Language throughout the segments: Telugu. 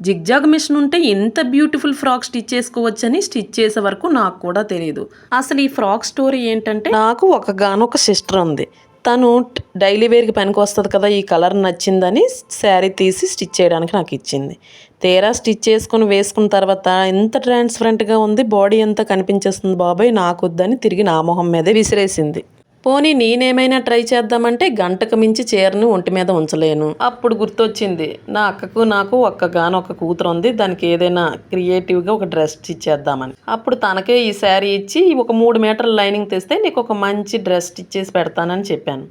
జిగ్జాగ్ మిషన్ ఉంటే ఎంత బ్యూటిఫుల్ ఫ్రాక్ స్టిచ్ చేసుకోవచ్చని స్టిచ్ చేసే వరకు నాకు కూడా తెలియదు. అసలు ఈ ఫ్రాక్ స్టోరీ ఏంటంటే, నాకు ఒకగానొక సిస్టర్ ఉంది. తను డైలీ వేర్కి పనికి వస్తుంది కదా, ఈ కలర్ నచ్చిందని శారీ తీసి స్టిచ్ చేయడానికి నాకు ఇచ్చింది. తీరా స్టిచ్ చేసుకుని వేసుకున్న తర్వాత ఎంత ట్రాన్స్పరెంట్గా ఉంది, బాడీ అంతా కనిపించేస్తుంది బాబాయ్, నాకు వద్దని తిరిగి నా మొహం మీదే విసిరేసింది. పోనీ నేనేమైనా ట్రై చేద్దామంటే గంటకు మించి చీరను ఒంటి మీద ఉంచలేను. అప్పుడు గుర్తొచ్చింది, నా అక్కకు నాకు ఒక్కగానొక్క కూతురు ఉంది, దానికి ఏదైనా క్రియేటివ్గా ఒక డ్రెస్ స్టిచ్ చేద్దామని. అప్పుడు తనకే ఈ శారీ ఇచ్చి ఒక 3 మీటర్ల లైనింగ్ తెస్తే నీకు ఒక మంచి డ్రెస్ స్టిచ్ చేసి పెడతానని చెప్పాను.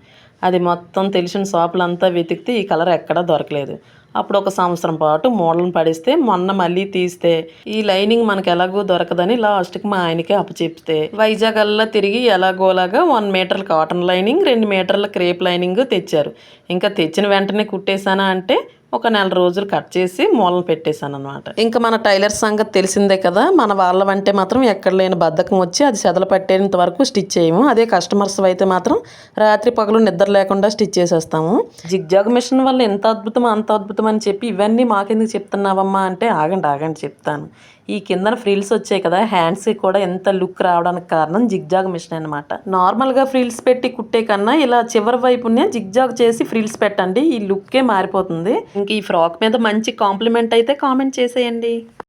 అది మొత్తం తెలిసిన షాపులంతా వెతికితే ఈ కలర్ ఎక్కడా దొరకలేదు. అప్పుడు ఒక సంవత్సరం పాటు మూడలను పడిస్తే మొన్న మళ్ళీ తీస్తే ఈ లైనింగ్ మనకు ఎలాగో దొరకదని లాస్ట్కి మా ఆయనకే అప్పచెప్తే వైజాగ్ అల్లా తిరిగి ఎలాగోలాగా 1 మీటర్ కాటన్ లైనింగ్, 2 మీటర్ల క్రేప్ లైనింగ్ తెచ్చారు. ఇంకా తెచ్చిన వెంటనే కుట్టేశానా అంటే ఒక నెల రోజులు కట్ చేసి మూలన పెట్టేశాను అనమాట. ఇంకా మన టైలర్ సంగతి తెలిసిందే కదా, మన వాళ్ళవంటే మాత్రం ఎక్కడ లేని బద్ధకం వచ్చి అది చెదలు పట్టేంత వరకు స్టిచ్ చేయము. అదే కస్టమర్స్ అయితే మాత్రం రాత్రి పగలు నిద్ర లేకుండా స్టిచ్ చేసేస్తాము. జిగ్జాగ్ మిషన్ వల్ల ఎంత అద్భుతం అంత అద్భుతం అని చెప్పి ఇవన్నీ మాకెందుకు చెప్తున్నావమ్మా అంటే, ఆగండి చెప్తాను. ఈ కిందన ఫ్రిల్స్ వచ్చాయి కదా, హ్యాండ్స్కి కూడా ఎంత లుక్ రావడానికి కారణం జిగ్జాగ్ మిషన్ అనమాట. నార్మల్గా ఫ్రిల్స్ పెట్టి కుట్టే కన్నా ఇలా చివరి వైపునే జిగ్జాగ్ చేసి ఫ్రిల్స్ పెట్టండి, ఈ లుక్కే మారిపోతుంది. ఇంక ఈ ఫ్రాక్ మీద మంచి కాంప్లిమెంట్ అయితే కామెంట్ చేసేయండి.